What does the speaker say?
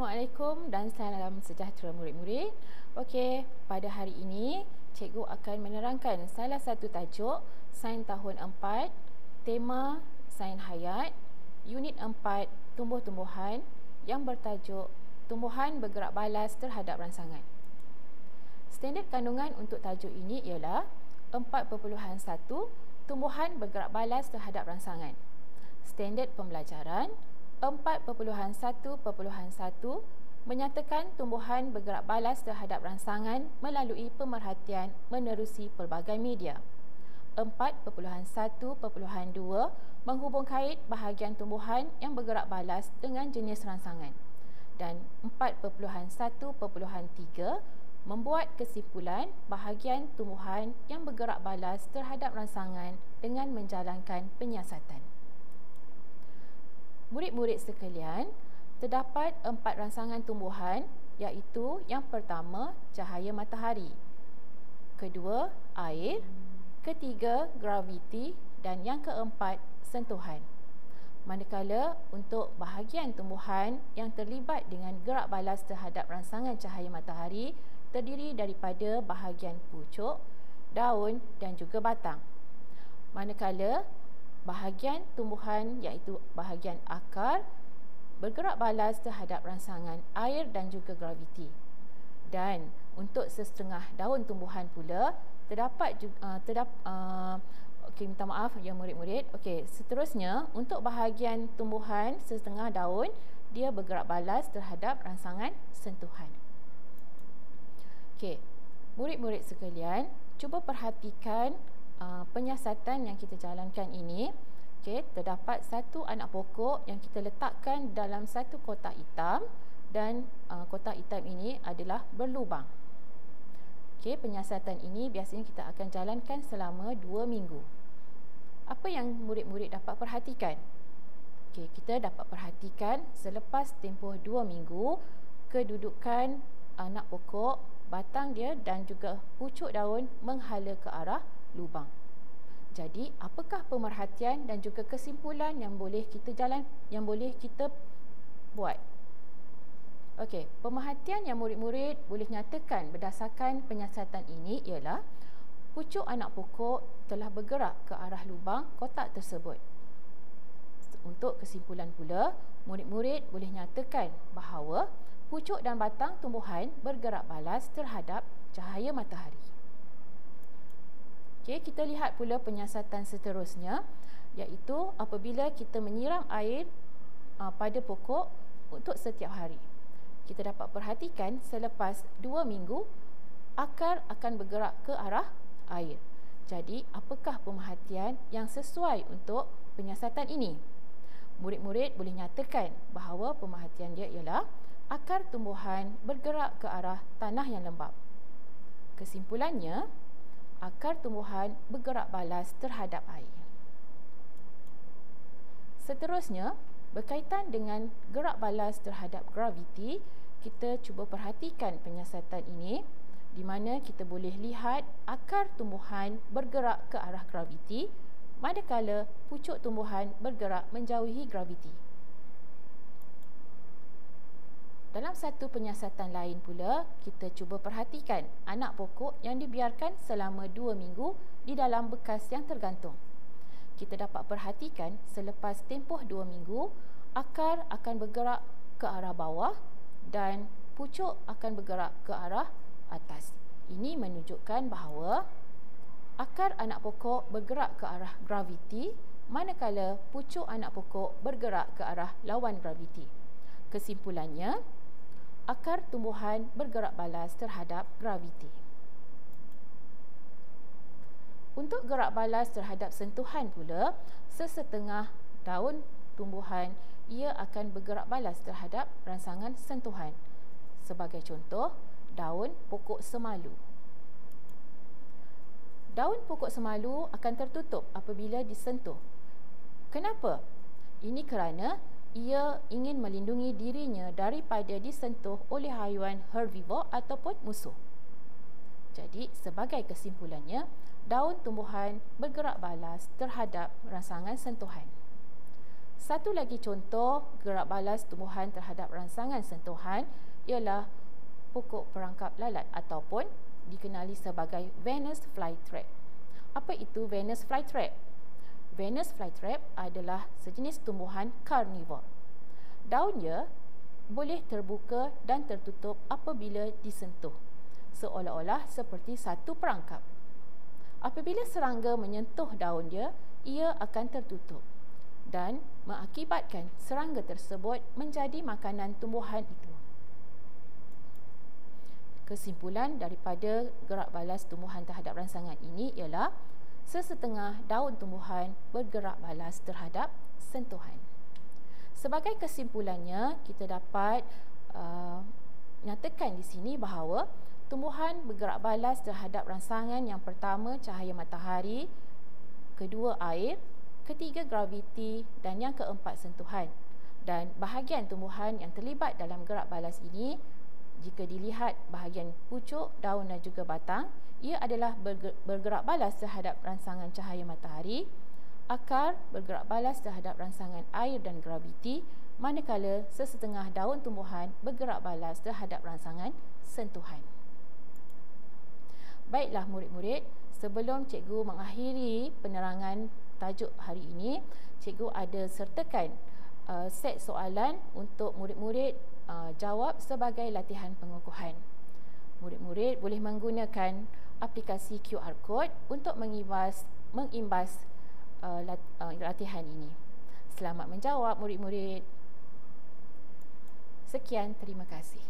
Assalamualaikum dan salam sejahtera murid-murid. Okey, pada hari ini cikgu akan menerangkan salah satu tajuk Sains tahun 4, tema Sains Hayat, unit 4 tumbuh-tumbuhan yang bertajuk Tumbuhan bergerak balas terhadap rangsangan. Standard kandungan untuk tajuk ini ialah 4.1 Tumbuhan bergerak balas terhadap rangsangan. Standard pembelajaran 4.1.1 menyatakan tumbuhan bergerak balas terhadap rangsangan melalui pemerhatian menerusi pelbagai media. 4.1.2 menghubung kait bahagian tumbuhan yang bergerak balas dengan jenis rangsangan. Dan 4.1.3 membuat kesimpulan bahagian tumbuhan yang bergerak balas terhadap rangsangan dengan menjalankan penyiasatan. Murid-murid sekalian, terdapat 4 rangsangan tumbuhan, iaitu yang pertama, cahaya matahari, kedua, air, ketiga, graviti dan yang keempat, sentuhan. Manakala untuk bahagian tumbuhan yang terlibat dengan gerak balas terhadap rangsangan cahaya matahari terdiri daripada bahagian pucuk, daun dan juga batang. Manakala bahagian tumbuhan iaitu bahagian akar bergerak balas terhadap rangsangan air dan juga graviti. Dan untuk sesetengah daun tumbuhan pula terdapat minta maaf ya murid-murid. Okey, seterusnya untuk bahagian tumbuhan sesetengah daun dia bergerak balas terhadap rangsangan sentuhan. Okey, murid-murid sekalian, cuba perhatikan penyiasatan yang kita jalankan ini. Okey, terdapat satu anak pokok yang kita letakkan dalam satu kotak hitam dan kotak hitam ini adalah berlubang. Okey, penyiasatan ini biasanya kita akan jalankan selama 2 minggu. Apa yang murid-murid dapat perhatikan? Okey, kita dapat perhatikan selepas tempoh 2 minggu kedudukan anak pokok, batang dia dan juga pucuk daun menghala ke arah lubang. Jadi, apakah pemerhatian dan juga kesimpulan yang boleh kita buat? Okey, pemerhatian yang murid-murid boleh nyatakan berdasarkan penyiasatan ini ialah pucuk anak pokok telah bergerak ke arah lubang kotak tersebut. Untuk kesimpulan pula, murid-murid boleh nyatakan bahawa pucuk dan batang tumbuhan bergerak balas terhadap cahaya matahari. Okey, kita lihat pula penyiasatan seterusnya, iaitu apabila kita menyiram air pada pokok untuk setiap hari. Kita dapat perhatikan selepas 2 minggu akar akan bergerak ke arah air. Jadi, apakah pemerhatian yang sesuai untuk penyiasatan ini? Murid-murid boleh nyatakan bahawa pemerhatian dia ialah akar tumbuhan bergerak ke arah tanah yang lembap. Kesimpulannya, akar tumbuhan bergerak balas terhadap air. Seterusnya, berkaitan dengan gerak balas terhadap graviti, kita cuba perhatikan penyiasatan ini di mana kita boleh lihat akar tumbuhan bergerak ke arah graviti manakala pucuk tumbuhan bergerak menjauhi graviti. Dalam satu penyiasatan lain pula, kita cuba perhatikan anak pokok yang dibiarkan selama 2 minggu di dalam bekas yang tergantung. Kita dapat perhatikan selepas tempoh 2 minggu, akar akan bergerak ke arah bawah dan pucuk akan bergerak ke arah atas. Ini menunjukkan bahawa akar anak pokok bergerak ke arah graviti, manakala pucuk anak pokok bergerak ke arah lawan graviti. Kesimpulannya, akar tumbuhan bergerak balas terhadap graviti. Untuk gerak balas terhadap sentuhan pula, sesetengah daun tumbuhan ia akan bergerak balas terhadap rangsangan sentuhan. Sebagai contoh, daun pokok semalu. Daun pokok semalu akan tertutup apabila disentuh. Kenapa? Ini kerana ia ingin melindungi dirinya daripada disentuh oleh haiwan herbivor ataupun musuh. Jadi, sebagai kesimpulannya, daun tumbuhan bergerak balas terhadap rangsangan sentuhan. Satu lagi contoh gerak balas tumbuhan terhadap rangsangan sentuhan ialah pokok perangkap lalat ataupun dikenali sebagai Venus flytrap. Apa itu Venus flytrap? Venus flytrap adalah sejenis tumbuhan karnivor. Daunnya boleh terbuka dan tertutup apabila disentuh, seolah-olah seperti satu perangkap. Apabila serangga menyentuh daun dia, ia akan tertutup dan mengakibatkan serangga tersebut menjadi makanan tumbuhan itu. Kesimpulan daripada gerak balas tumbuhan terhadap rangsangan ini ialah sesetengah daun tumbuhan bergerak balas terhadap sentuhan. Sebagai kesimpulannya, kita dapat nyatakan di sini bahawa tumbuhan bergerak balas terhadap rangsangan yang pertama cahaya matahari, kedua air, ketiga graviti dan yang keempat sentuhan. Dan bahagian tumbuhan yang terlibat dalam gerak balas ini, jika dilihat bahagian pucuk, daun dan juga batang, ia adalah bergerak balas terhadap rangsangan cahaya matahari, akar bergerak balas terhadap rangsangan air dan graviti, manakala sesetengah daun tumbuhan bergerak balas terhadap rangsangan sentuhan. Baiklah murid-murid, sebelum cikgu mengakhiri penerangan tajuk hari ini, cikgu ada sertakan set soalan untuk murid-murid jawab sebagai latihan pengukuhan. Murid-murid boleh menggunakan aplikasi QR Code untuk mengimbas latihan ini. Selamat menjawab murid-murid. Sekian, terima kasih.